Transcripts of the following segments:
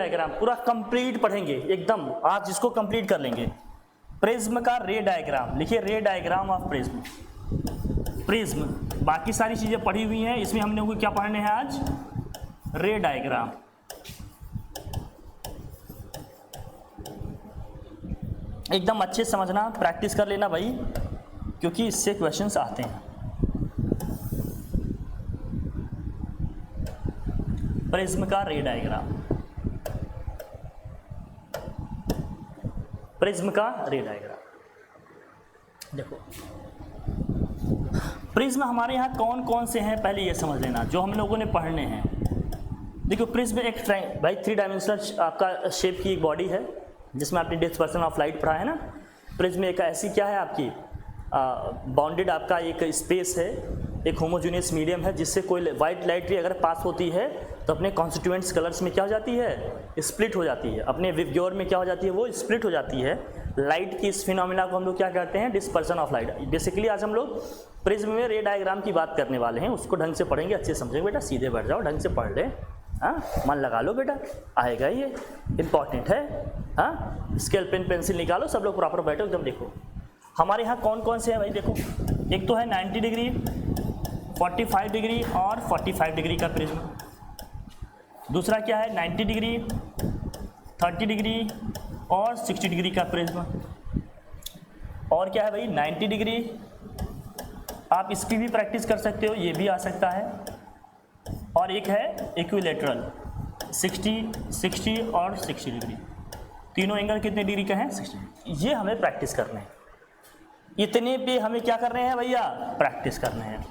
Diagram पूरा complete पढ़ेंगे एकदम, आज इसको कंप्लीट कर लेंगे। प्रिज्म का रे डायग्राम लिखिए, रे डायग्राम ऑफ प्रिज्म। प्रिज्म बाकी सारी चीजें पढ़ी हुई हैं, इसमें हमने को क्या पढ़ने हैं आज, रे डायग्राम। एकदम अच्छे से समझना, प्रैक्टिस कर लेना भाई, क्योंकि इससे क्वेश्चंस आते हैं। प्रिज्म का रे डायग्राम, प्रिज्म का रे डायग्राम। देखो प्रिज्म हमारे यहाँ कौन कौन से हैं पहले ये समझ लेना, जो हम लोगों ने पढ़ने हैं। देखो प्रिज्म एक भाई 3 डायमेंशनल आपका शेप की एक बॉडी है, जिसमें आपने डिस्पर्सन ऑफ लाइट पढ़ा है ना। प्रिज्म एक ऐसी क्या है आपकी बाउंडेड आपका एक स्पेस है, एक होमोजेनियस मीडियम है, जिससे कोई वाइट लाइट भी अगर पास होती है तो अपने कॉन्स्टिट्यूएंट्स कलर्स में क्या हो जाती है, स्प्लिट हो जाती है। अपने विवग्योर में क्या हो जाती है, वो स्प्लिट हो जाती है। लाइट की इस फिनोमिना को हम लोग क्या कहते हैं, डिस्पर्सन ऑफ लाइट। बेसिकली आज हम लोग प्रिज्म में रे डायग्राम की बात करने वाले हैं, उसको ढंग से पढ़ेंगे, अच्छे समझेंगे। बेटा सीधे बैठ जाओ, ढंग से पढ़ ले, हाँ मन लगा लो बेटा, आएगा ये इंपॉर्टेंट है। हाँ स्केल पेन पेंसिल निकालो, सब लोग प्रॉपर बैठो एकदम। देखो हमारे यहाँ कौन कौन से हैं भाई, देखो एक तो है 90 डिग्री, 45 डिग्री और 45 डिग्री का प्रिज्म। दूसरा क्या है 90 डिग्री, 30 डिग्री और 60 डिग्री का प्रिज्म। और क्या है भाई 90 डिग्री, आप इसकी भी प्रैक्टिस कर सकते हो, ये भी आ सकता है। और एक है इक्विलेटरल, 60 और 60 डिग्री। तीनों एंगल कितने डिग्री का है, 60। ये हमें प्रैक्टिस करने हैं, इतने पे हमें क्या करने हैं भैया, प्रैक्टिस करने हैं।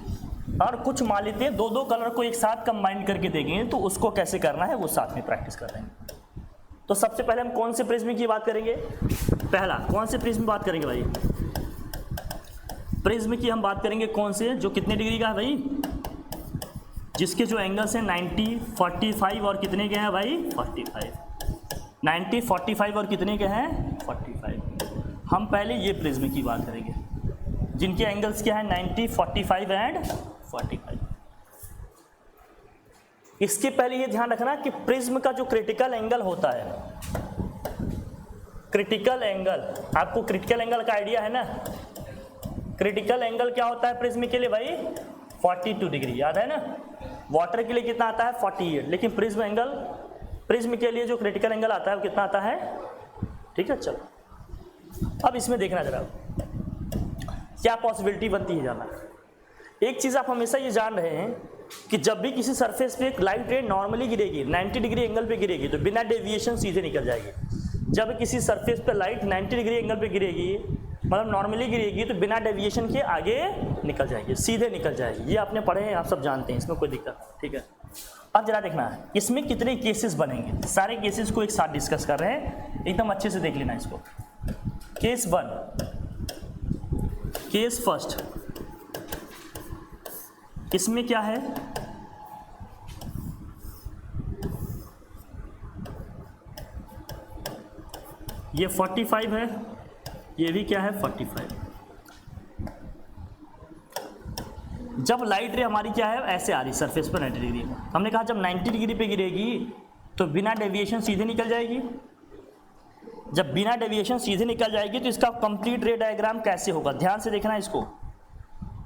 और कुछ मान लेते हैं 2-2 कलर को एक साथ कंबाइन करके देखेंगे, तो उसको कैसे करना है वो साथ में प्रैक्टिस कर रहे हैं। तो सबसे पहले हम कौन से प्रिज्म की बात करेंगे, पहला कौन से प्रिज्म बात करेंगे भाई, प्रिज्म की हम बात करेंगे कौन से, जो कितने डिग्री का है भाई, जिसके जो एंगल्स हैं 90, 45 और कितने के हैं भाई, 45। 90, 45 और कितने के हैं, 45। हम पहले ये प्रिज्म की बात करेंगे, जिनके एंगल्स क्या है 90, 45 एंड 45। इसके पहले ये ध्यान रखना कि प्रिज्म का जो क्रिटिकल एंगल होता है, क्रिटिकल एंगल, आपको क्रिटिकल एंगल का आइडिया है ना। क्रिटिकल एंगल क्या होता है प्रिज्म के लिए भाई, 42 डिग्री, याद है ना। वाटर के लिए कितना आता है 48, लेकिन प्रिज्म एंगल, प्रिज्म के लिए जो क्रिटिकल एंगल आता है वो कितना आता है, ठीक है। चलो अब इसमें देखना जरा क्या पॉसिबिलिटी बनती है जाना। एक चीज़ आप हमेशा ये जान रहे हैं कि जब भी किसी सरफेस पे एक लाइट रे नॉर्मली गिरेगी, 90 डिग्री एंगल पे गिरेगी, तो बिना डेविएशन सीधे निकल जाएगी। जब किसी सरफेस पे लाइट 90 डिग्री एंगल पे गिरेगी, मतलब नॉर्मली गिरेगी, तो बिना डेविएशन के आगे निकल जाएगी, सीधे निकल जाएगी। ये आपने पढ़े हैं, आप सब जानते हैं, इसमें कोई दिक्कत, ठीक है। अब जरा देखना है इसमें कितने केसेस बनेंगे, सारे केसेस को एक साथ डिस्कस कर रहे हैं, एकदम अच्छे से देख लेना इसको। केस 1, केस फर्स्ट, इसमें क्या है, ये 45 है, ये भी क्या है 45। जब लाइट रे हमारी क्या है ऐसे आ रही सरफेस पर 90 डिग्री, हमने कहा जब 90 डिग्री पे गिरेगी तो बिना डेविएशन सीधे निकल जाएगी। जब बिना डेविएशन सीधे निकल जाएगी तो इसका कंप्लीट रे डायग्राम कैसे होगा, ध्यान से देखना इसको।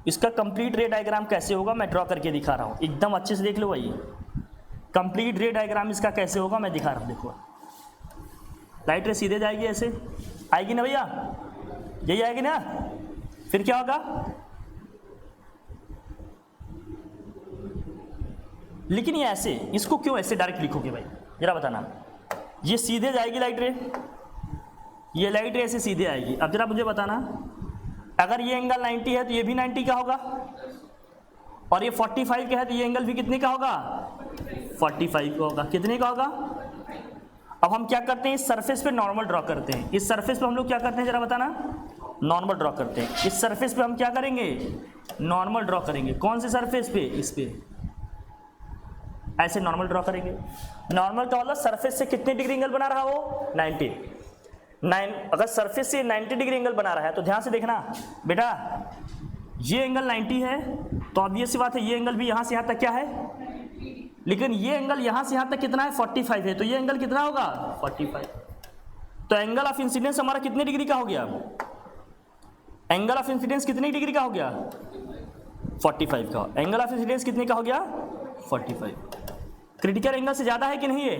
इसका कंप्लीट रे डायग्राम कैसे होगा मैं ड्रॉ करके दिखा रहा हूँ, एकदम अच्छे से देख लो भाई। कंप्लीट रे डायग्राम इसका कैसे होगा मैं दिखा रहा हूँ, देखो। लाइट रे सीधे जाएगी, ऐसे आएगी ना भैया, यही आएगी ना। फिर क्या होगा, लेकिन ये ऐसे, इसको क्यों ऐसे डायरेक्ट लिखोगे भाई, जरा बताना। ये सीधे जाएगी लाइट रे, ये लाइट रे ऐसे सीधे आएगी। अब जरा मुझे बताना, अगर ये एंगल 90 है तो ये भी 90 का होगा, और ये 45 का है तो ये एंगल भी कितने का होगा, 45 का होगा। कितने का होगा। अब हम क्या करते हैं, इस सरफेस पे नॉर्मल ड्रॉ करते हैं। इस सरफेस पे हम लोग क्या करते हैं जरा बताना, नॉर्मल ड्रॉ करते हैं। इस सरफेस पे हम क्या करेंगे, नॉर्मल ड्रॉ करेंगे। कौन से सरफेस पे, इस पे ऐसे नॉर्मल ड्रॉ करेंगे। नॉर्मल का मतलब सरफेस से कितने डिग्री एंगल बना रहा हो, 90। अगर सरफेस से 90 डिग्री एंगल बना रहा है तो ध्यान से देखना बेटा, ये एंगल 90 है तो ऑब्वियस सी बात है ये एंगल भी यहाँ से यहाँ तक क्या है लेकिन ये एंगल यहाँ से यहाँ तक कितना है 45 है, तो ये एंगल कितना होगा 45। तो एंगल ऑफ इंसिडेंस हमारा कितने डिग्री का हो गया, एंगल ऑफ इंसिडेंस कितने डिग्री का हो गया 45 का। एंगल ऑफ इंसिडेंस कितने का हो गया 45। क्रिटिकल एंगल से ज़्यादा है कि नहीं है,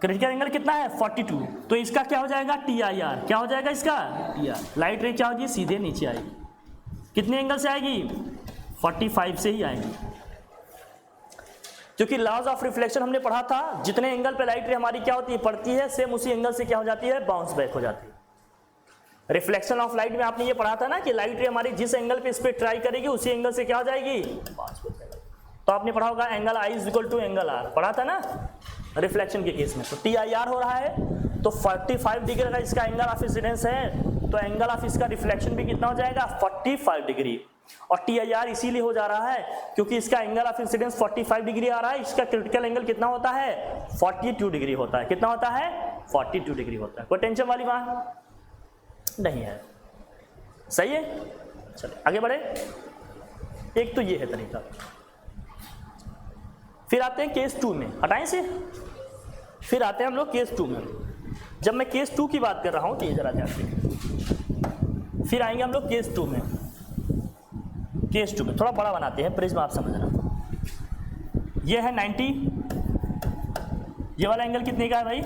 क्रिटिकल एंगल कितना है 42, तो इसका क्या हो जाएगा TIR, क्या हो जाएगा इसका TR। लाइट रे क्या होगी सीधे नीचे आएगी, कितने एंगल से आएगी 45 से ही आएगी, क्योंकि लॉज ऑफ रिफ्लेक्शन हमने पढ़ा था, जितने एंगल पे लाइट रे हमारी क्या होती है पड़ती है, सेम उसी एंगल से क्या हो जाती है बाउंस बैक हो जाती है। रिफ्लेक्शन ऑफ लाइट में आपने ये पढ़ा था ना कि लाइट रे हमारी जिस एंगल पे इस पे ट्राई करेगी उसी एंगल से क्या हो जाएगी बाउंस बैक हो जाएगी। तो आपने पढ़ा होगा एंगल I = एंगल R, पढ़ा था ना रिफ्लेक्शन के केस में। तो TIR हो रहा है, तो 45 डिग्री का इसका एंगल ऑफ इंसिडेंस है, तो एंगल ऑफ इसका रिफ्लेक्शन भी कितना हो जाएगा 45 डिग्री। और TIR इसीलिए हो जा रहा है क्योंकि इसका एंगल ऑफ इंसिडेंस 45 डिग्री आ रहा है, इसका क्रिटिकल एंगल कितना होता है 42 डिग्री होता है। कितना होता है 42 डिग्री होता है। कोई टेंशन वाली बात नहीं है, सही है। चलिए आगे बढ़े। एक तो ये है तरीका, फिर आते हैं केस 2 में, हटाएं से, फिर आते हैं हम लोग केस 2 में। जब मैं केस 2 की बात कर रहा हूं तो ये जरा ध्यान देखिए, फिर आएंगे हम लोग केस 2 में। केस 2 में थोड़ा बड़ा बनाते हैं प्रिज्म, आप समझना। ये है 90, ये वाला एंगल कितने का है भाई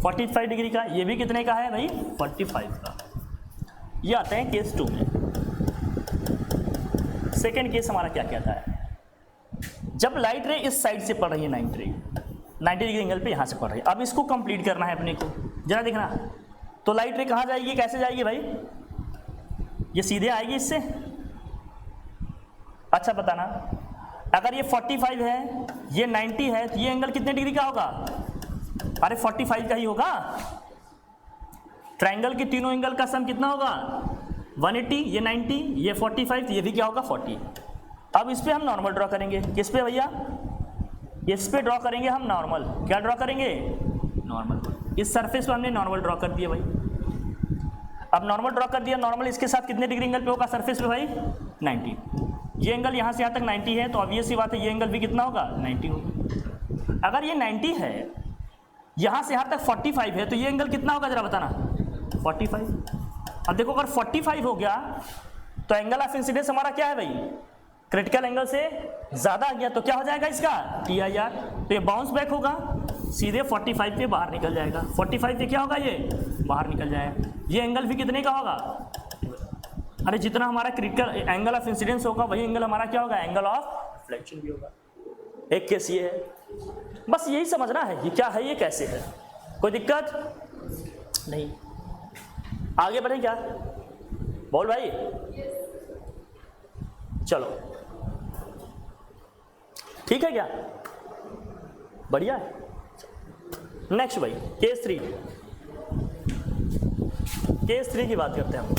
45 डिग्री का, ये भी कितने का है भाई 45 का। ये आते हैं केस 2 में। सेकेंड केस हमारा क्या कहता है, जब लाइट रे इस साइड से पड़ रही है 90 डिग्री एंगल पे यहाँ से पड़ रही है, अब इसको कंप्लीट करना है अपने को, जरा देखना। तो लाइट रे कहाँ जाएगी, कैसे जाएगी भाई, ये सीधे आएगी इससे। अच्छा बताना, अगर ये 45 है ये 90 है तो ये एंगल कितने डिग्री का होगा, अरे 45 का ही होगा। ट्रायंगल के तीनों एंगल का सम कितना होगा 180, ये 90, ये 45, ये भी क्या होगा 40। अब इस पे हम नॉर्मल ड्रॉ करेंगे, किस पे भैया, इस पे ड्रॉ करेंगे हम नॉर्मल। क्या ड्रॉ करेंगे नॉर्मल, इस सरफेस पे हमने नॉर्मल ड्रॉ कर दिया भाई। अब नॉर्मल ड्रॉ कर दिया, नॉर्मल इसके साथ कितने डिग्री एंगल पे होगा सरफेस पे भाई 90। ये एंगल यहाँ से यहाँ तक 90 है, तो ऑब्वियस सी बात है ये एंगल भी कितना होगा 90 होगा। अगर ये 90 है यहाँ से यहाँ तक 45 है, तो ये एंगल कितना होगा जरा बताना 45। अब देखो अगर 45 हो गया तो एंगल ऑफ इंसिडेंस हमारा क्या है भाई, क्रिटिकल एंगल से ज्यादा आ गया, तो क्या हो जाएगा इसका TIR। तो ये बाउंस बैक होगा, सीधे 45 पे बाहर निकल जाएगा। 45 पे क्या होगा, ये बाहर निकल जाएगा। ये एंगल भी कितने का होगा, अरे जितना हमारा क्रिटिकल एंगल ऑफ इंसिडेंस होगा वही एंगल हमारा क्या होगा, एंगल ऑफ रिफ्लेक्शन भी होगा। एक केस ये है, बस यही समझना है ये क्या है, ये कैसे है, कोई दिक्कत नहीं। आगे बढ़े क्या, बोल भाई। चलो ठीक है क्या, बढ़िया है। नेक्स्ट भाई केस 3, केस 3 की बात करते हैं हम।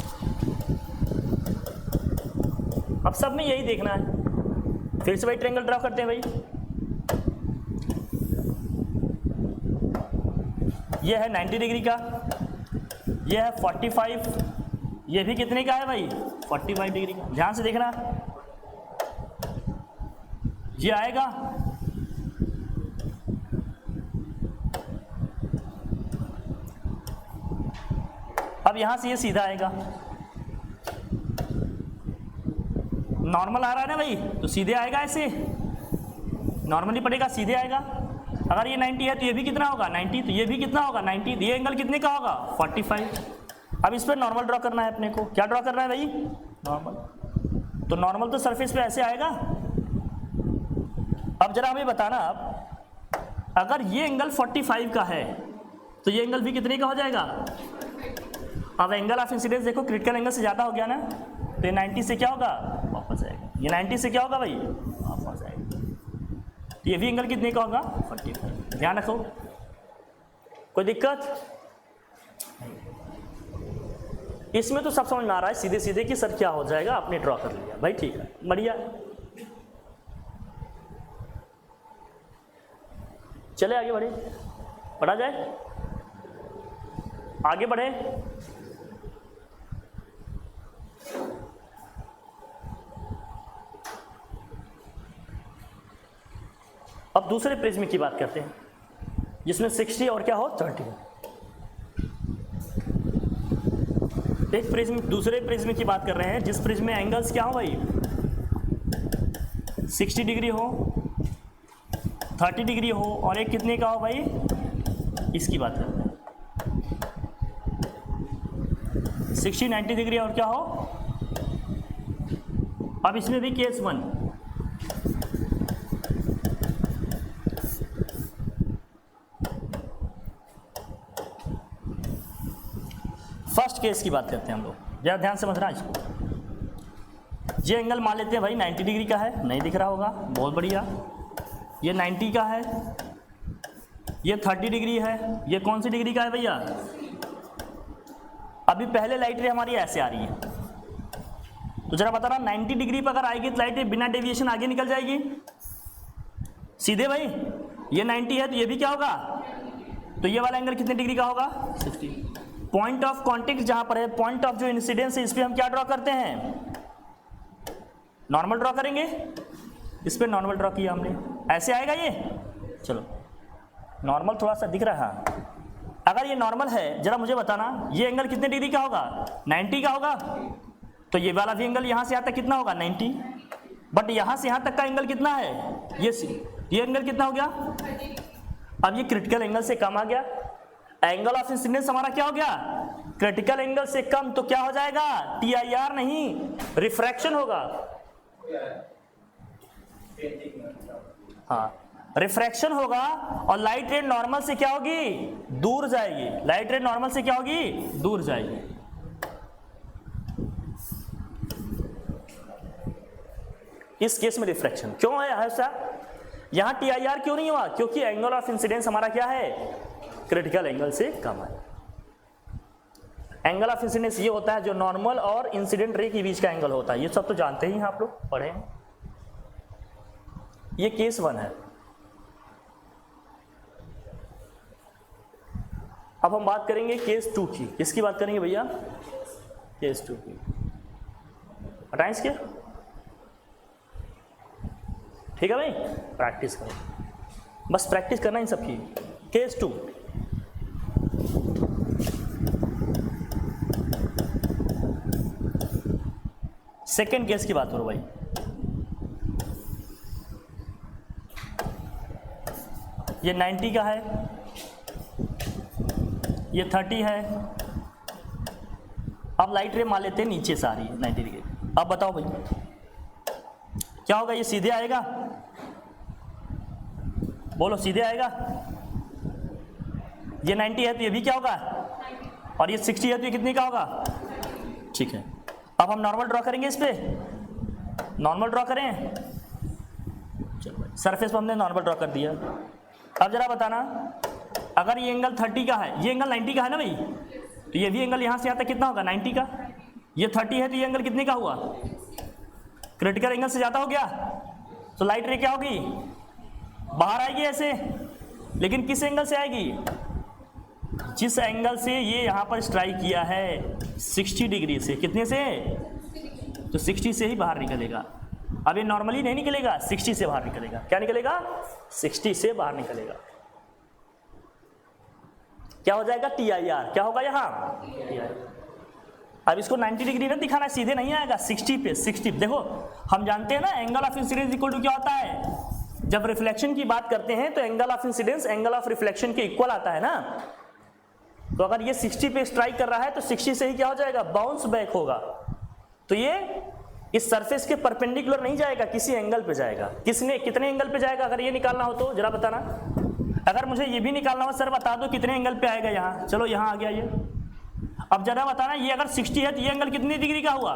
अब सब में यही देखना है, फिर से भाई ट्रायंगल ड्रॉ करते हैं भाई। ये है 90 डिग्री का, ये है 45, ये भी कितने का है भाई 45 डिग्री का। ध्यान से देखना, ये आएगा, अब यहां से ये सीधा आएगा, नॉर्मल आ रहा है ना भाई, तो सीधे आएगा, ऐसे नॉर्मली पड़ेगा सीधे आएगा। अगर ये 90 है तो ये भी कितना होगा 90, तो ये भी कितना होगा 90, ये एंगल कितने का होगा 45। अब इस पर नॉर्मल ड्रॉ करना है अपने को, क्या ड्रॉ करना है भाई नॉर्मल। तो नॉर्मल तो सरफेस पे ऐसे आएगा। अब जरा हमें बताना, अगर ये एंगल 45 का है तो ये एंगल भी कितने का हो जाएगा। अब एंगल ऑफ इंसिडेंस देखो क्रिटिकल एंगल से ज़्यादा हो गया ना, तो ये 90 से क्या होगा वापस आएगा, ये 90 से क्या होगा भाई वापस आएगा। ये भी एंगल कितने का होगा 45। ध्यान रखो, कोई दिक्कत इसमें तो सब समझ में आ रहा है सीधे सीधे कि सर क्या हो जाएगा, आपने ड्रॉ कर लिया भाई, ठीक है बढ़िया। चले आगे बढ़े, पढ़ा जाए, आगे बढ़े। अब दूसरे प्रिज्म की बात करते हैं जिसमें 60 और क्या हो 30। एक प्रिज्म, दूसरे प्रिज्म की बात कर रहे हैं जिस प्रिज्म में एंगल्स क्या हो भाई, 60 डिग्री हो, 30 डिग्री हो, और एक कितने का हो भाई, इसकी बात करते हैं 60 90 डिग्री और क्या हो। अब इसमें भी केस 1, फर्स्ट केस की बात करते हैं हम लोग, जरा ध्यान से समझना इसको। ये एंगल मान लेते हैं भाई 90 डिग्री का है, नहीं दिख रहा होगा, बहुत बढ़िया। ये 90 का है, ये 30 डिग्री है, ये कौन सी डिग्री का है भैया, अभी पहले लाइट रे हमारी ऐसे आ रही है, तो जरा बता रहा 90 डिग्री पर अगर आएगी तो लाइट रे बिना डेविएशन आगे निकल जाएगी सीधे भाई। ये 90 है तो ये भी क्या होगा, तो ये वाला एंगल कितने डिग्री का होगा 60। पॉइंट ऑफ कॉन्टेक्ट जहां पर है, पॉइंट ऑफ जो इंसिडेंस है, इस पर हम क्या ड्रॉ करते हैं, नॉर्मल ड्रॉ करेंगे। इस पर नॉर्मल ड्रॉ किया हमने, ऐसे आएगा ये, चलो नॉर्मल थोड़ा सा दिख रहा है। अगर ये नॉर्मल है जरा मुझे बताना, ये एंगल कितने डिग्री का होगा 90 का होगा, तो ये वाला भी एंगल यहां से यहां तक कितना होगा 90, बट यहां से यहां तक का एंगल कितना है, ये एंगल कितना हो गया, अब ये क्रिटिकल एंगल से कम आ गया, एंगल ऑफ इंसिडेंस हमारा क्या हो गया, क्रिटिकल एंगल से कम, तो क्या हो जाएगा TIR नहीं, रिफ्रैक्शन होगा। हाँ, रिफ्रैक्शन होगा, और लाइट रे नॉर्मल से क्या होगी, दूर जाएगी, लाइट रे नॉर्मल से क्या होगी, दूर जाएगी। इस केस में रिफ्रैक्शन क्यों है ऐसा, यहां TIR क्यों नहीं हुआ, क्योंकि एंगल ऑफ इंसिडेंस हमारा क्या है, क्रिटिकल एंगल से कम है। एंगल ऑफ इंसिडेंस ये होता है जो नॉर्मल और इंसिडेंट रे के बीच का एंगल होता है, ये सब तो जानते ही हैं आप लोग, पढ़े हैं। ये केस 1 है। अब हम बात करेंगे केस 2 की, किसकी बात करेंगे भैया, केस 2 की। हटाएं इसके, ठीक है भाई, प्रैक्टिस करो, बस प्रैक्टिस करना इन सब की। केस 2, सेकेंड केस की बात करो भाई। ये 90 का है, ये 30 है। अब लाइट रे मान लेते हैं नीचे से आ रही है 90 डिग्री। अब बताओ भाई क्या होगा, ये सीधे आएगा, बोलो सीधे आएगा। ये 90 है तो ये भी क्या होगा, और ये 60 है तो ये कितने का होगा, ठीक है। अब हम नॉर्मल ड्रॉ करेंगे, इस पे नॉर्मल ड्रॉ करें, चलो भाई सरफेस पर हमने नॉर्मल ड्रॉ कर दिया। अब जरा बताना, अगर ये एंगल 30 का है, ये एंगल 90 का है ना भाई, तो ये भी एंगल यहां से यहां तक कितना होगा 90 का। ये 30 है तो ये एंगल कितने का हुआ, क्रिटिकल एंगल से ज्यादा हो गया, तो लाइट रे क्या होगी, बाहर आएगी ऐसे, लेकिन किस एंगल से आएगी, जिस एंगल से ये यहां पर स्ट्राइक किया है 60 डिग्री से, कितने से, तो 60 से ही बाहर निकलेगा। अब ये नॉर्मली नहीं निकलेगा, 60 से बाहर निकलेगा। क्या निकलेगा, 60 से बाहर निकलेगा। क्या हो जाएगा, TIR क्या होगा यहाँ, अब इसको 90 डिग्री में दिखाना, सीधे नहीं आएगा, 60 पे 60। देखो हम जानते हैं ना angle of incidence equal to क्या होता है, जब रिफ्लेक्शन की बात करते हैं तो angle of incidence angle of reflection के इक्वल आता है ना। तो अगर ये 60 पे स्ट्राइक कर रहा है तो 60 से ही क्या हो जाएगा, बाउंस बैक होगा। तो ये इस सरफेस के परपेंडिकुलर नहीं जाएगा, किसी एंगल पे जाएगा। कितने एंगल पे जाएगा, अगर ये निकालना हो तो जरा बताना। अगर मुझे ये भी निकालना हो, सर बता दो कितने एंगल पे आएगा यहाँ, चलो यहाँ आ गया ये। अब जरा बताना, ये अगर 60 है तो ये एंगल कितनी डिग्री का हुआ,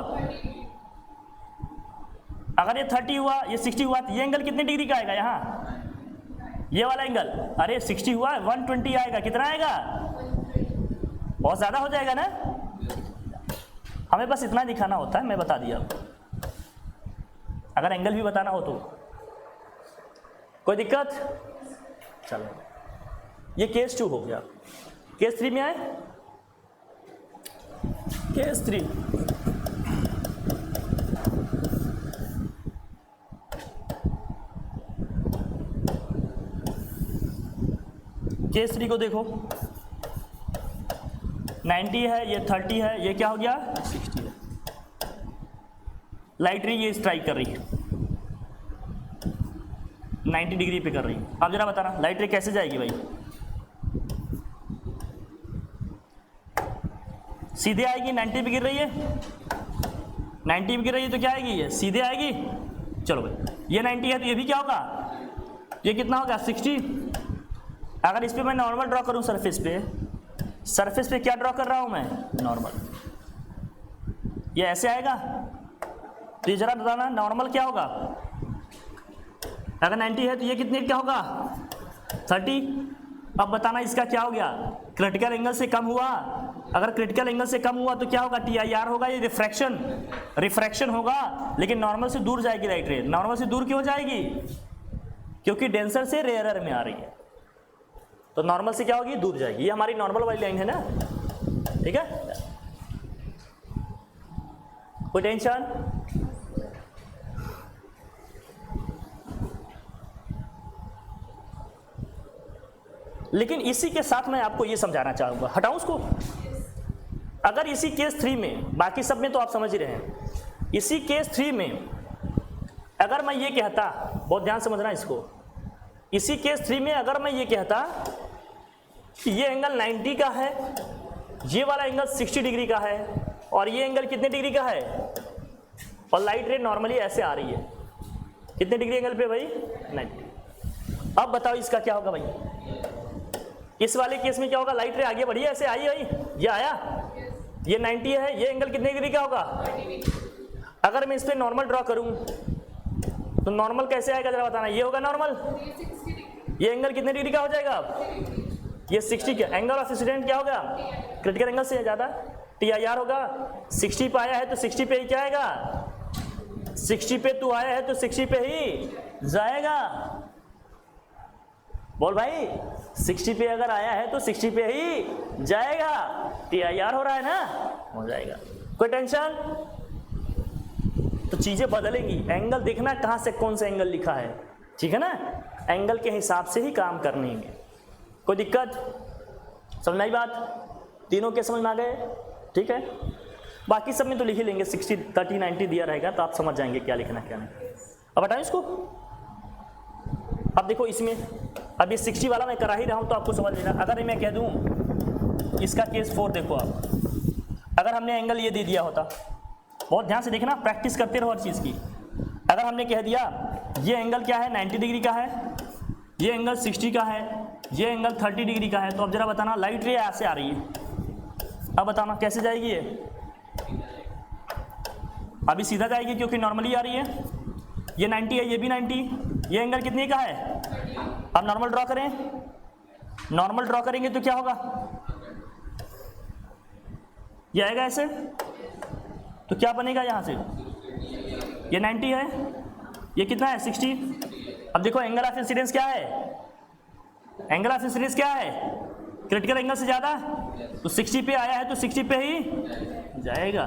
अगर ये 30 हुआ, ये 60 हुआ, तो ये एंगल कितने डिग्री का आएगा यहाँ, ये वाला एंगल। अरे 60 हुआ 120 आएगा, कितना आएगा, बहुत ज्यादा हो जाएगा ना। हमें बस इतना दिखाना होता है, मैं बता दिया। अगर एंगल भी बताना हो तो कोई दिक्कत, चलो ये केस 2 हो गया। केस 3 में आए, केस 3 केस 3 को देखो, 90 है, ये 30 है, ये क्या हो गया 60 है। लाइट रे ये स्ट्राइक कर रही है 90 डिग्री पे कर रही है। अब जरा बताना लाइट रे कैसे जाएगी भाई, सीधे आएगी, 90 पे गिर रही है, 90 पे गिर रही है तो क्या आएगी, ये सीधे आएगी। चलो भाई ये 90 है तो ये भी क्या होगा, ये कितना होगा 60। अगर इस पे मैं नॉर्मल ड्रॉ करूं सरफेस पे क्या ड्रॉ कर रहा हूं मैं, नॉर्मल, ये ऐसे आएगा। तो ये जरा बताना नॉर्मल क्या होगा, अगर 90 है तो ये कितने क्या होगा 30। अब बताना इसका क्या हो गया, क्रिटिकल एंगल से कम हुआ। अगर क्रिटिकल एंगल से कम हुआ तो क्या होगा, TIR होगा, ये रिफ्रैक्शन होगा, लेकिन नॉर्मल से दूर जाएगी लाइट रे। नॉर्मल से दूर क्यों जाएगी, क्योंकि डेंसर से रेयरर में आ रही है, तो नॉर्मल से क्या होगी, दूर जाएगी। ये हमारी नॉर्मल वाली लाइन है ना, ठीक है, कोई टेंशन। लेकिन इसी के साथ मैं आपको ये समझाना चाहूंगा, हटाऊं उसको। अगर इसी केस 3 में, बाकी सब में तो आप समझ ही रहे हैं, इसी केस 3 में अगर मैं ये कहता, बहुत ध्यान समझना इसको, इसी केस 3 में अगर मैं ये कहता कि ये एंगल 90 का है, ये वाला एंगल 60 डिग्री का है, और ये एंगल कितने डिग्री का है, और लाइट रे नॉर्मली ऐसे आ रही है, कितने डिग्री एंगल पे भाई 90। अब बताओ इसका क्या होगा भाई, इस वाले केस में क्या होगा, लाइट रे आगे बढ़ी है, ऐसे आई भाई, ये आया, ये 90 है, ये एंगल कितने डिग्री का होगा। अगर मैं इस पे नॉर्मल ड्रॉ करूं तो नॉर्मल कैसे आएगा जरा बताना, ये होगा नॉर्मल, ये एंगल कितने डिग्री का हो जाएगा, ये 60 का। एंगल ऑफ इंसिडेंट क्या होगा, क्रिटिकल एंगल से ज्यादा, TIR होगा। 60 पे आया है तो 60 पे ही क्या आएगा, 60 पे तू आया है तो 60 पे ही जाएगा। बोल भाई 60 पे अगर आया है तो 60 पे ही जाएगा, TIR हो रहा है ना, हो जाएगा, कोई टेंशन। तो चीजें बदलेंगी, एंगल देखना कहां से कौन सा एंगल लिखा है, ठीक है ना, एंगल के हिसाब से ही काम करनी है। कोई दिक्कत, समझ में आई बात, तीनों के समझ में आ गए, ठीक है। बाकी सब में तो लिख ही लेंगे, 60 30 90 दिया रहेगा तो आप समझ जाएंगे क्या लिखना क्या नहीं। अब हटाएं इसको। अब देखो इसमें, अब ये 60 वाला मैं करा ही रहा हूं तो आपको समझ लेना। अगर मैं कह दूं इसका केस 4 देखो आप, अगर हमने एंगल ये दे दिया होता, बहुत ध्यान से देखना, प्रैक्टिस करते रहो हर चीज़ की। अगर हमने कह दिया ये एंगल क्या है 90 डिग्री का है, ये एंगल 60 का है, ये एंगल 30 डिग्री का है, तो अब जरा बताना लाइट रे ऐसे आ रही है, अब बताना कैसे जाएगी ये, अभी सीधा जाएगी क्योंकि नॉर्मली आ रही है, ये 90 है, ये भी 90, ये एंगल कितने का है। अब नॉर्मल ड्रॉ करें, नॉर्मल ड्रॉ करेंगे तो क्या होगा, ये आएगा ऐसे, तो क्या बनेगा यहाँ से, ये 90 है, ये कितना है 60। अब देखो एंगल ऑफ इंसिडेंस क्या है, एंगल ऑफ इंसिडेंस क्या है, क्रिटिकल एंगल से ज्यादा, तो 60 पे आया है तो 60 पे ही जाएगा,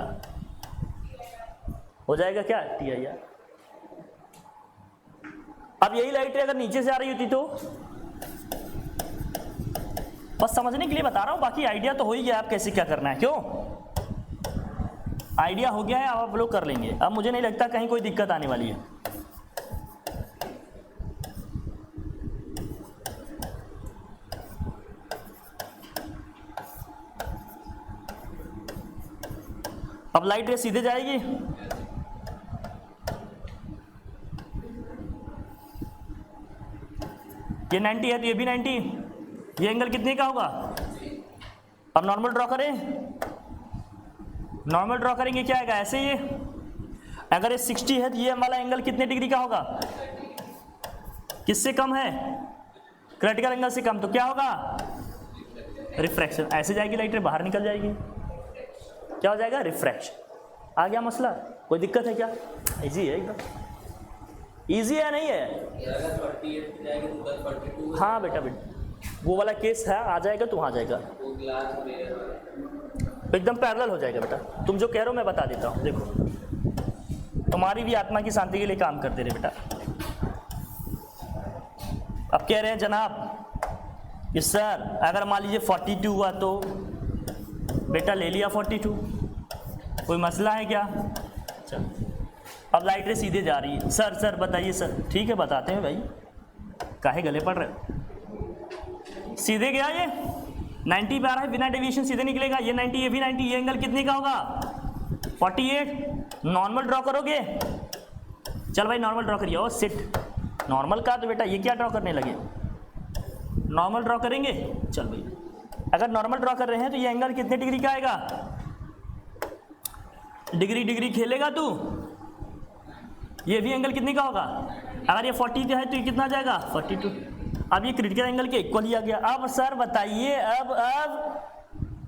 हो जाएगा क्या TIR। अब यही लाइट अगर नीचे से आ रही होती तो, बस समझने के लिए बता रहा हूं, बाकी आइडिया तो हो ही गया आप कैसे क्या करना है, क्यों आइडिया हो गया है, अब आप लोग कर लेंगे। अब मुझे नहीं लगता कहीं कोई दिक्कत आने वाली है। अब लाइट रे सीधे जाएगी, ये 90 है तो ये भी 90, ये एंगल कितने का होगा। अब नॉर्मल ड्रॉ करें, नॉर्मल ड्रॉ करेंगे क्या आएगा ऐसे, ये अगर ये 60 है तो ये वाला एंगल कितने डिग्री का होगा, किससे कम है, क्रिटिकल एंगल से कम, तो क्या होगा रिफ्रैक्शन, ऐसे जाएगी लाइट रे बाहर निकल जाएगी, क्या हो जाएगा रिफ्रैक्शन। आ गया मसला, कोई दिक्कत है क्या, इजी है एकदम, इजी है नहीं है। हाँ बेटा वो वाला केस है, आ जाएगा तो वहाँ आ जाएगा, एकदम पैरेलल हो जाएगा बेटा। तुम जो कह रहे हो मैं बता देता हूँ, देखो तुम्हारी भी आत्मा की शांति के लिए काम करते रहे बेटा। अब कह रहे हैं जनाब कि सर अगर मान लीजिए 42 हुआ तो बेटा ले लिया 42, कोई मसला है क्या? चल अब लाइट रे सीधे जा रही है। सर बताइए सर। ठीक है बताते हैं भाई, काहे गले पड़ रहे। सीधे गया ये 90 पे आ रहा है, बिना डेविएशन सीधे निकलेगा। ये 90, ये भी 90, ये एंगल कितने का होगा? 48। नॉर्मल ड्रॉ करोगे? चल भाई नॉर्मल ड्रॉ करिए। ओ सिट, नॉर्मल का तो बेटा ये क्या ड्रॉ करने लगे? नॉर्मल ड्रॉ करेंगे। चल भाई अगर नॉर्मल ड्रॉ कर रहे हैं तो ये एंगल कितने डिग्री का आएगा? डिग्री खेलेगा तू। ये भी एंगल कितने का होगा? अगर ये 40 है तो ये कितना जाएगा? 42। अब ये क्रिटिकल एंगल के इक्वल ही आ गया। अब सर बताइए, अब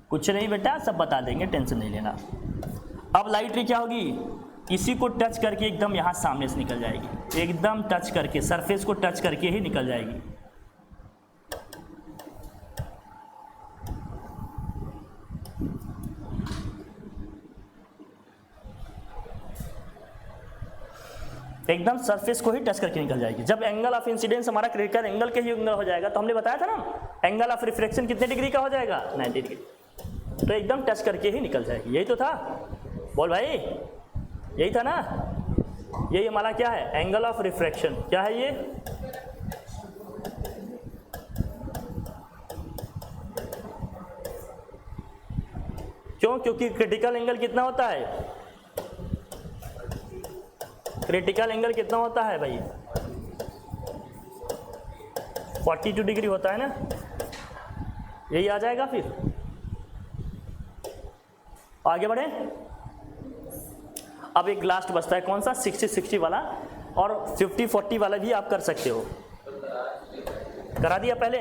कुछ नहीं बेटा, सब बता देंगे, टेंशन नहीं लेना। अब लाइट रे क्या होगी? इसी को टच करके एकदम यहाँ सामने से निकल जाएगी, एकदम टच करके, सरफेस को टच करके ही निकल जाएगी। एकदम सरफेस को ही टच करके निकल जाएगी। जब एंगल ऑफ इंसिडेंस हमारा क्रिटिकल एंगल के ही एंगल हो जाएगा तो हमने बताया था ना, एंगल ऑफ रिफ्लेक्शन कितने डिग्री का हो जाएगा? 90 डिग्री। तो एकदम टच करके ही निकल जाएगी। यही तो था, बोल भाई, यही था ना। यही हमारा क्या है? Angle of refraction. क्या है ये? क्यों? क्योंकि क्रिटिकल एंगल कितना होता है? क्रिटिकल एंगल कितना होता है भाई? 42 डिग्री होता है ना। यही आ जाएगा। फिर आगे बढ़े। अब एक लास्ट बचता है, कौन सा? 60-60 वाला, और 50-40 वाला भी आप कर सकते हो। करा दिया पहले?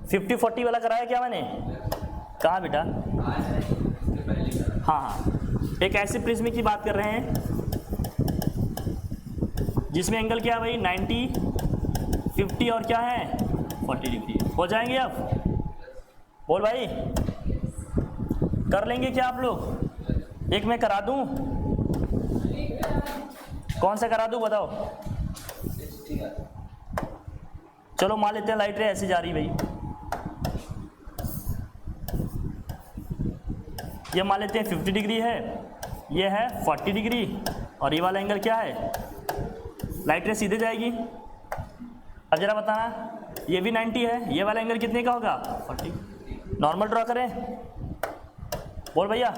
50-40 वाला कराया क्या मैंने? कहाँ बेटा? हाँ, एक ऐसे प्रिज्म की बात कर रहे हैं जिसमें एंगल क्या है भाई? 90, 50 और क्या है? 40 डिग्री। हो जाएंगे अब? बोल भाई, कर लेंगे क्या आप लोग? एक मैं करा दूं? कौन सा करा दूं बताओ? चलो मान लेते हैं लाइट रे ऐसे जा रही भाई, ये मान लेते हैं 50 डिग्री है, ये है 40 डिग्री, और ये वाला एंगल क्या है? लाइट रे सीधे जाएगी। अब जरा बताना, ये भी 90 है, ये वाला एंगल कितने का होगा? 40। नॉर्मल ड्रॉ करें? बोल भैया,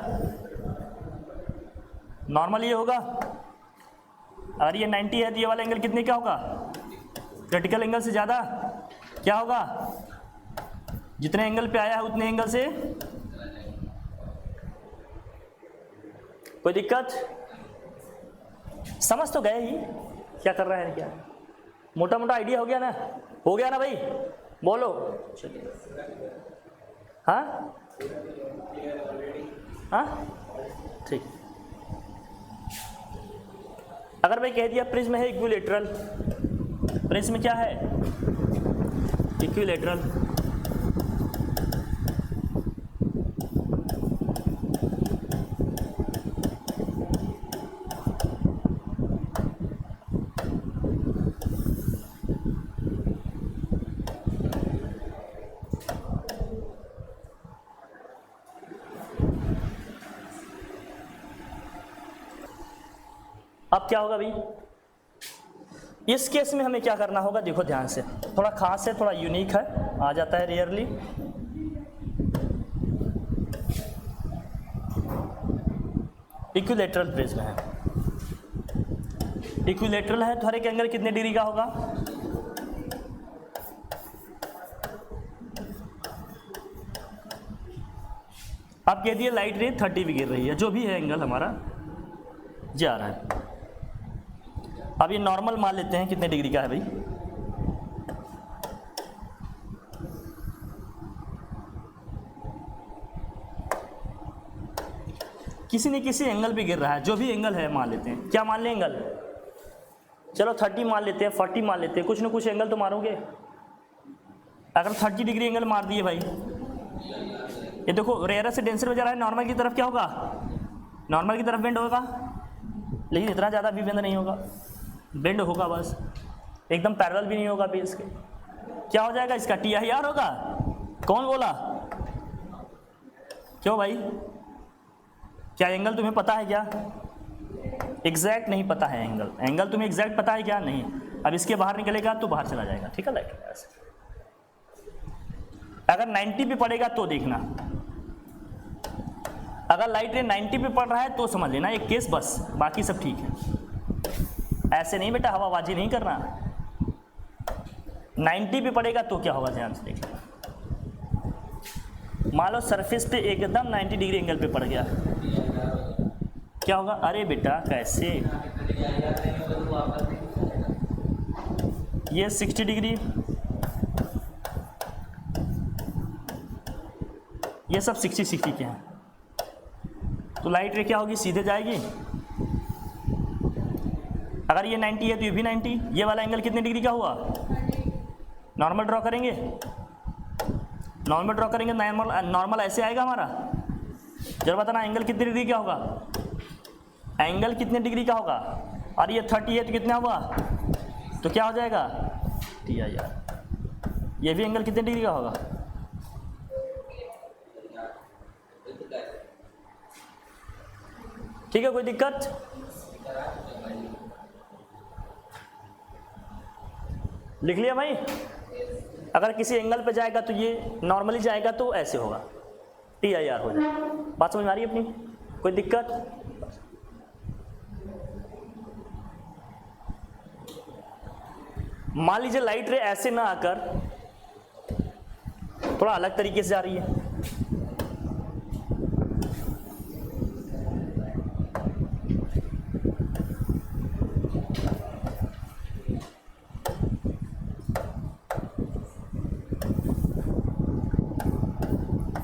नॉर्मल ये होगा। अगर ये 90 है तो ये वाला एंगल कितने का होगा? क्रिटिकल एंगल से ज़्यादा। क्या होगा? जितने एंगल पे आया है उतने एंगल से। कोई दिक्कत? समझ तो गए ही क्या कर रहा है क्या? मोटा मोटा आइडिया हो गया ना? हो गया ना भाई? बोलो। हाँ हाँ ठीक। अगर मैं कह दिया प्रिज्म है इक्विलेटरल, प्रिज्म क्या है? इक्विलेटरल। अब क्या होगा भाई? इस केस में हमें क्या करना होगा? देखो ध्यान से, थोड़ा खास है, थोड़ा यूनिक है, आ जाता है रेयरली। इक्विलेटरल प्रिज्म है, इक्विलेटरल है तो हर एक एंगल कितने डिग्री का होगा? आप कह दिए लाइट रे 30 भी गिर रही है, जो भी है एंगल हमारा जा रहा है। अब ये नॉर्मल मान लेते हैं कितने डिग्री का है भाई? किसी न किसी एंगल पे गिर रहा है, जो भी एंगल है मान लेते हैं। क्या मान लें एंगल? चलो 30 मान लेते हैं, 40 मान लेते हैं, कुछ ना कुछ एंगल तो मारोगे। अगर 30 डिग्री एंगल मार दिए भाई, ये देखो रेयर से डेंसर में जा रहा है, नॉर्मल की तरफ क्या होगा? नॉर्मल की तरफ बेंड होगा, लेकिन इतना ज़्यादा भी बेंड नहीं होगा, बेंड होगा बस, एकदम पैरेलल भी नहीं होगा बेस के। क्या हो जाएगा इसका? TIR होगा। कौन बोला? क्यों भाई, क्या एंगल तुम्हें पता है क्या? एग्जैक्ट नहीं पता है एंगल। एंगल तुम्हें एग्जैक्ट पता है क्या? नहीं। अब इसके बाहर निकलेगा तो बाहर चला जाएगा, ठीक है लाइट रे ऐसे। अगर 90 पे पड़ेगा तो देखना, अगर लाइट रे 90 पे पड़ रहा है तो समझ लेना एक केस बस, बाकी सब ठीक है। ऐसे नहीं बेटा हवाबाजी नहीं करना। 90 पे पड़ेगा तो क्या होगा ध्यान से देखना। मान लो सरफेस पे एकदम 90 डिग्री एंगल पे पड़ गया, क्या होगा? अरे बेटा कैसे, ये 60 डिग्री, ये सब 60 के हैं, तो लाइट रे क्या होगी? सीधे जाएगी। अगर ये 90 है तो ये भी 90। ये वाला एंगल कितने डिग्री का हुआ? नॉर्मल ड्रॉ करेंगे, नॉर्मल ड्रॉ करेंगे, नॉर्मल ऐसे आएगा हमारा। जरा बताना एंगल कितने डिग्री का होगा? एंगल कितने डिग्री का होगा? और ये 30 है तो कितना हुआ? तो क्या हो जाएगा? TIR। ये भी एंगल कितने डिग्री का होगा? ठीक है, कोई दिक्कत? लिख लिया भाई? अगर किसी एंगल पे जाएगा तो ये नॉर्मली जाएगा तो ऐसे होगा, TIR हो जाएगा। बात समझ में आ रही है अपनी? कोई दिक्कत? मान लीजिए लाइट रे ऐसे ना आकर थोड़ा अलग तरीके से जा रही है,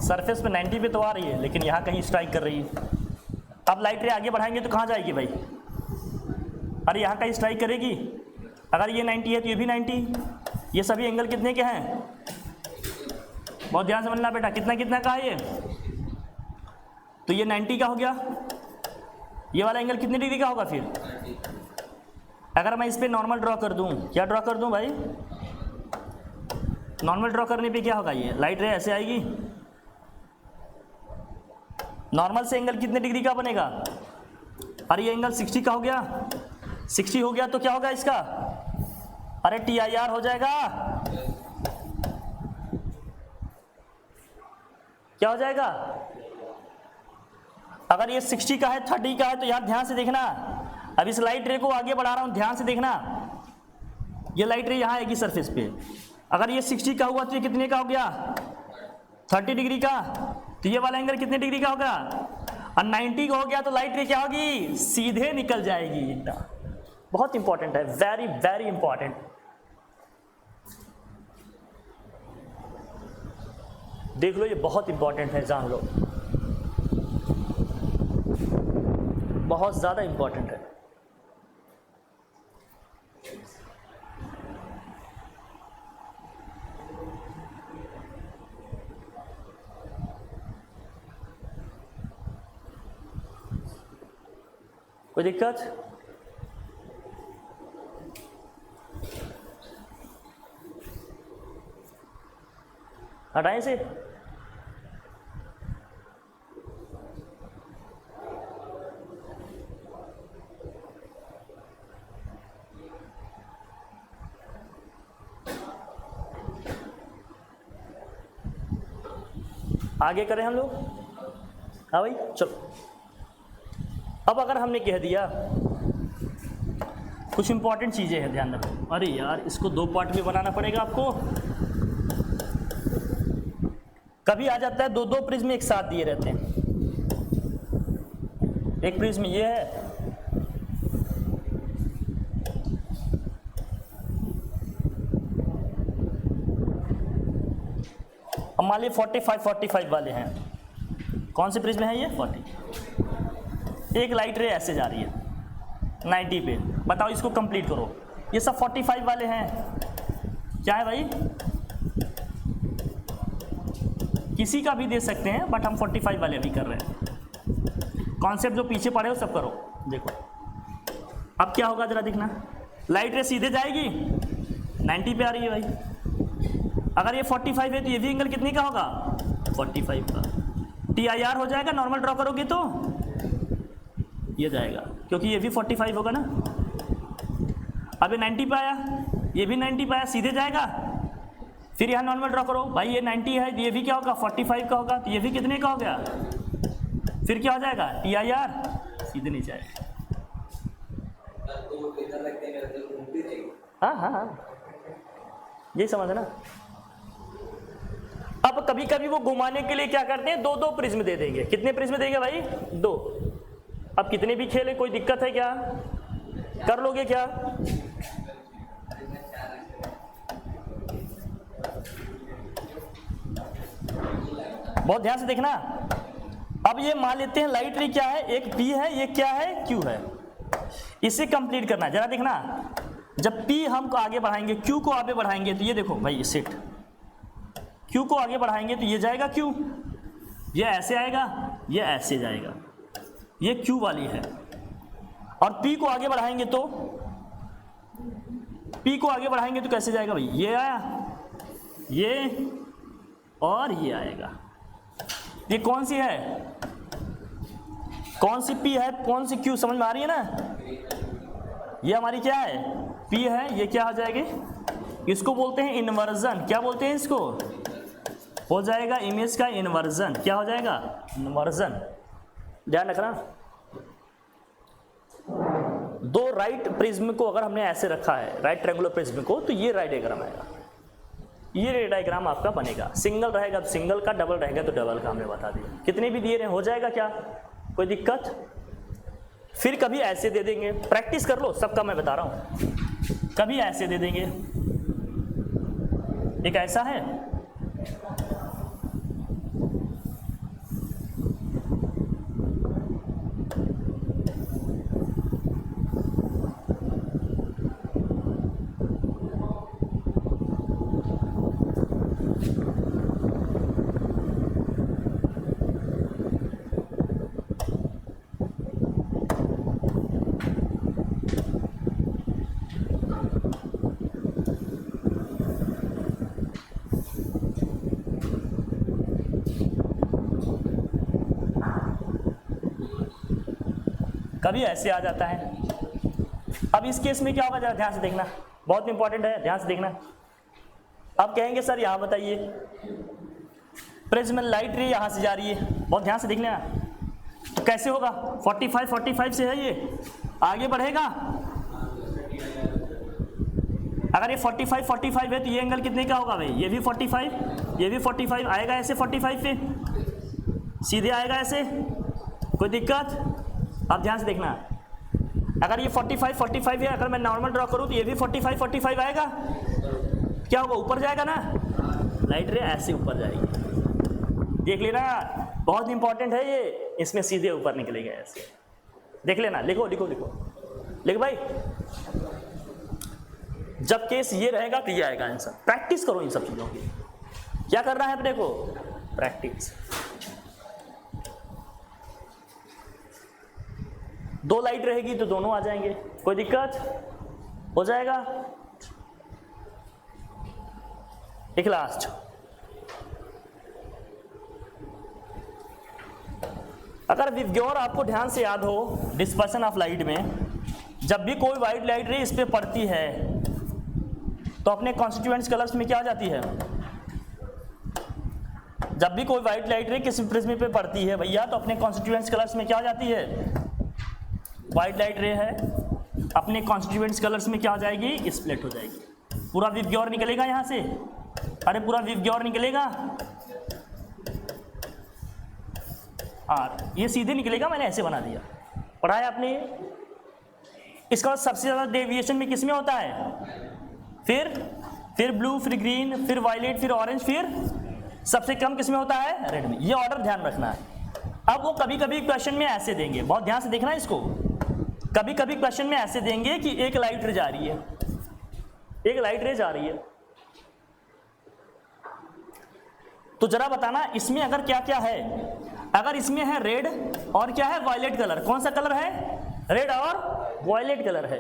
सरफेस पे 90 पे तो आ रही है लेकिन यहाँ कहीं स्ट्राइक कर रही है। अब लाइट रे आगे बढ़ाएंगे तो कहाँ जाएगी भाई? अरे यहाँ कहीं स्ट्राइक करेगी। अगर ये 90 है तो ये भी 90। ये सभी एंगल कितने के हैं? बहुत ध्यान समझना बेटा, कितना कितना का है ये? तो ये 90 का हो गया। ये वाला एंगल कितने डिग्री का होगा फिर? अगर मैं इस पर नॉर्मल ड्रॉ कर दूँ, क्या ड्रॉ कर दूँ भाई? नॉर्मल ड्रॉ करने पे क्या होगा? ये लाइट रे ऐसे आएगी। नॉर्मल से एंगल कितने डिग्री का बनेगा? अरे ये एंगल 60 का हो गया। 60 हो गया तो क्या होगा इसका? अरे TIR हो जाएगा। क्या हो जाएगा? अगर ये 60 का है, 30 का है तो यार ध्यान से देखना। अब इस लाइट रे को आगे बढ़ा रहा हूं, ध्यान से देखना। ये लाइट रे यहां आएगी सरफेस पे। अगर ये 60 का हुआ तो ये कितने का हो गया? 30 डिग्री का। तो ये वाला एंगल कितने डिग्री का होगा? और 90 का हो गया तो लाइट रे क्या होगी? सीधे निकल जाएगी एकदम। बहुत इंपॉर्टेंट है, वेरी वेरी इंपॉर्टेंट। देख लो, ये बहुत इंपॉर्टेंट है, जान लो, बहुत ज्यादा इंपॉर्टेंट है। कोई दिक्कत? हटाएं से? आगे करें हम लोग? हाँ भाई चलो। अब अगर हमने कह दिया, कुछ इंपॉर्टेंट चीजें हैं, ध्यान रखो। अरे यार इसको 2 पार्ट में बनाना पड़ेगा आपको। कभी आ जाता है 2-2 प्रिज्म एक साथ दिए रहते हैं। एक प्रिज्म ये है, अब मान लीजिए 45 वाले हैं। कौन से प्रिज्म है ये? 40। एक लाइट रे ऐसे जा रही है 90 पे, बताओ इसको कंप्लीट करो। ये सब 45 वाले हैं। क्या है भाई? किसी का भी दे सकते हैं बट हम 45 वाले अभी कर रहे हैं। कॉन्सेप्ट जो पीछे पड़े हो सब करो। देखो अब क्या होगा जरा देखना। लाइट रे सीधे जाएगी, 90 पे आ रही है भाई। अगर ये 45 है तो ये भी एंगल कितने का होगा? 45 का। TIR हो जाएगा, नॉर्मल ड्रॉ करोगे तो ये जाएगा, क्योंकि ये भी 45 होगा ना। अब ये 90 पे आया, ये भी 90 पे आया, सीधे जाएगा। फिर यहाँ नॉर्मल ड्रॉ करो, भाई ये 90 है तो ये भी क्या होगा? 45 का होगा, तो ये भी कितने का हो गया? फिर क्या हो जाएगा? TIR सीधे नीचे आएगा। हाँ हाँ हाँ, यही समझ ना। अब कभी कभी वो घुमाने के लिए क्या करते हैं, दो दो प्रिज्म दे देंगे। कितने प्रिज्म देंगे भाई? 2। अब कितने भी खेले, कोई दिक्कत है क्या? कर लोगे क्या? बहुत ध्यान से देखना। अब ये मान लेते हैं लाइट रे क्या है, एक P है, ये क्या है? Q है। इसे कंप्लीट करना है, जरा देखना। जब P हम को आगे बढ़ाएंगे, Q को आगे बढ़ाएंगे, तो ये देखो भाई सेट, Q को आगे बढ़ाएंगे तो ये जाएगा Q, ये ऐसे आएगा, ये ऐसे जाएगा, ये Q वाली है। और P को आगे बढ़ाएंगे तो कैसे जाएगा भाई? ये आया, ये और ये आएगा। ये कौन सी है? कौन सी P है, कौन सी Q? समझ में आ रही है ना? ये हमारी क्या है? P है, ये क्या हो जाएगी? इसको बोलते हैं इन्वर्जन। क्या बोलते हैं इसको? हो जाएगा इमेज का इन्वर्जन। क्या हो जाएगा? इन्वर्जन। ध्यान रखना। दो राइट प्रिज्म को अगर हमने ऐसे रखा है, राइट ट्रायंगुलर प्रिज्म को, तो ये राइट डायग्राम आएगा। ये रे डायग्राम आपका बनेगा। सिंगल रहेगा तो सिंगल का, डबल रहेगा तो डबल का, हमने बता दिया। कितने भी दिए रहे हो जाएगा क्या? कोई दिक्कत? फिर कभी ऐसे दे देंगे, प्रैक्टिस कर लो, सबका मैं बता रहा हूं। कभी ऐसे दे देंगे, एक ऐसा है, कभी ऐसे आ जाता है। अब इस केस में क्या होगा, जरा ध्यान से देखना, बहुत इंपॉर्टेंट है, ध्यान से देखना। अब कहेंगे सर यहां बताइए, प्रिज्म लाइट रे यहां से जा रही है, बहुत ध्यान से देख लेना। तो कैसे होगा? 45 से है, ये आगे बढ़ेगा। अगर ये 45 है तो ये एंगल कितने का होगा भाई? ये भी 45, ये भी 45 आएगा, ऐसे 45 पे सीधे आएगा, ऐसे। कोई दिक्कत? अब ध्यान से देखना, अगर ये 45 है, अगर मैं नॉर्मल ड्रॉ करूं तो ये भी 45 आएगा। क्या होगा? ऊपर जाएगा ना, लाइट रे ऐसे ऊपर जाएगी। देख लेना, बहुत इंपॉर्टेंट है ये, इसमें सीधे ऊपर निकलेगा ऐसे। देख लेना, लिखो लिखो लिखो, लिख भाई। जब केस ये रहेगा तो ये आएगा आंसर। प्रैक्टिस करो इन सब चीजों की। क्या करना है अपने को? प्रैक्टिस। दो लाइट रहेगी तो दोनों आ जाएंगे, कोई दिक्कत? हो जाएगा। एक लास्ट, अगर विवग्योर आपको ध्यान से याद हो, डिस्पर्सन ऑफ लाइट में जब भी कोई व्हाइट लाइट रे इस पे पड़ती है तो अपने कॉन्स्टिट्यूएंट्स कलर्स में क्या आ जाती है? जब भी कोई व्हाइट लाइट रे किसी प्रिज्म पे पड़ती है भैया, तो अपने कॉन्स्टिट्यूएंट्स कलर्स में क्या आ जाती है? व्हाइट लाइट रे है, अपने कॉन्स्टिट्यूएंट्स कलर्स में क्या हो जाएगी? स्प्लिट हो जाएगी। पूरा विवग्योर निकलेगा यहां से। अरे पूरा विवग्योर निकलेगा, ये सीधे निकलेगा, मैंने ऐसे बना दिया, पढ़ाया आपने। इसका बाद सबसे ज्यादा डेविएशन में किसमें होता है? फिर ब्लू, फिर ग्रीन, फिर वायलेट, फिर ऑरेंज, फिर सबसे कम किसमें होता है? रेड में। ये ऑर्डर ध्यान रखना है। अब वो कभी कभी क्वेश्चन में ऐसे देंगे, बहुत ध्यान से देखना इसको। कभी कभी क्वेश्चन में ऐसे देंगे कि एक लाइट रे जा रही है, एक लाइट रे जा रही है, तो जरा बताना इसमें अगर क्या क्या है। अगर इसमें है रेड और क्या है? Violet colour. कौन सा कलर है? रेड और वायलेट कलर है।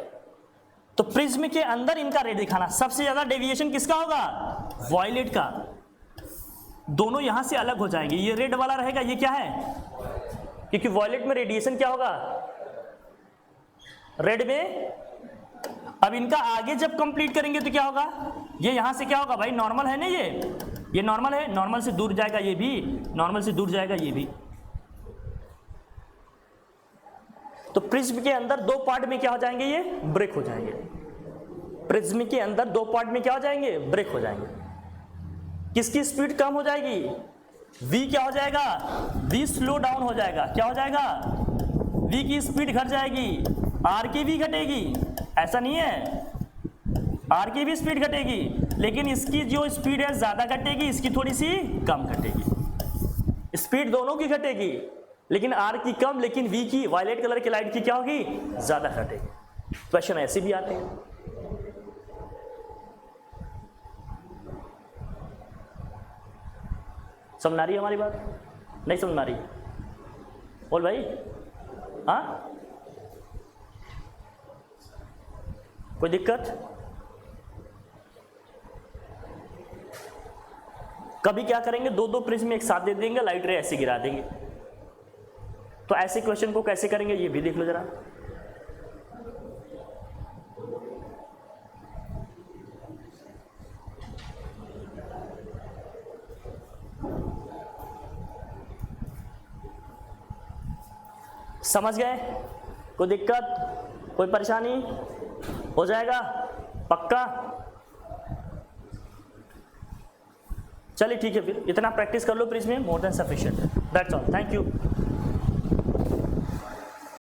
तो प्रिज्म के अंदर इनका रेड दिखाना। सबसे ज्यादा डेविएशन किसका होगा? वॉयलेट का, दोनों यहां से अलग हो जाएंगे। ये रेड वाला रहेगा, ये क्या है, क्योंकि वॉयलेट में रेडिएशन क्या होगा, रेड में। अब इनका आगे जब कंप्लीट करेंगे तो क्या होगा, ये यहां से क्या होगा भाई, नॉर्मल है ना, ये नॉर्मल है, नॉर्मल से दूर जाएगा ये भी, नॉर्मल से दूर जाएगा ये भी। तो प्रिज्म के अंदर दो पार्ट में क्या हो जाएंगे, ये ब्रेक हो जाएंगे। प्रिज्म के अंदर दो पार्ट में क्या हो जाएंगे, ब्रेक हो जाएंगे। किसकी स्पीड कम हो जाएगी, v क्या हो जाएगा, v स्लो डाउन हो जाएगा। क्या हो जाएगा, v की स्पीड घट जाएगी, r की भी घटेगी। ऐसा नहीं है, r की भी स्पीड घटेगी, लेकिन इसकी जो स्पीड है ज्यादा घटेगी, इसकी थोड़ी सी कम घटेगी। स्पीड दोनों की घटेगी, लेकिन r की कम, लेकिन v की, वायलेट कलर की लाइट की क्या होगी, ज्यादा घटेगी। क्वेश्चन ऐसे भी आते हैं। समझ आ रही है हमारी बात, नहीं समझ आ रही, बोल भाई। हाँ, कोई दिक्कत? कभी क्या करेंगे, दो दो प्रिज्म एक साथ दे देंगे, लाइट रे ऐसे गिरा देंगे। तो ऐसे क्वेश्चन को कैसे करेंगे ये भी देख लो जरा। समझ गए? कोई दिक्कत, कोई परेशानी? हो जाएगा पक्का? चलिए ठीक है, फिर इतना प्रैक्टिस कर लो प्रिज्म में, more than sufficient. That's all, thank you.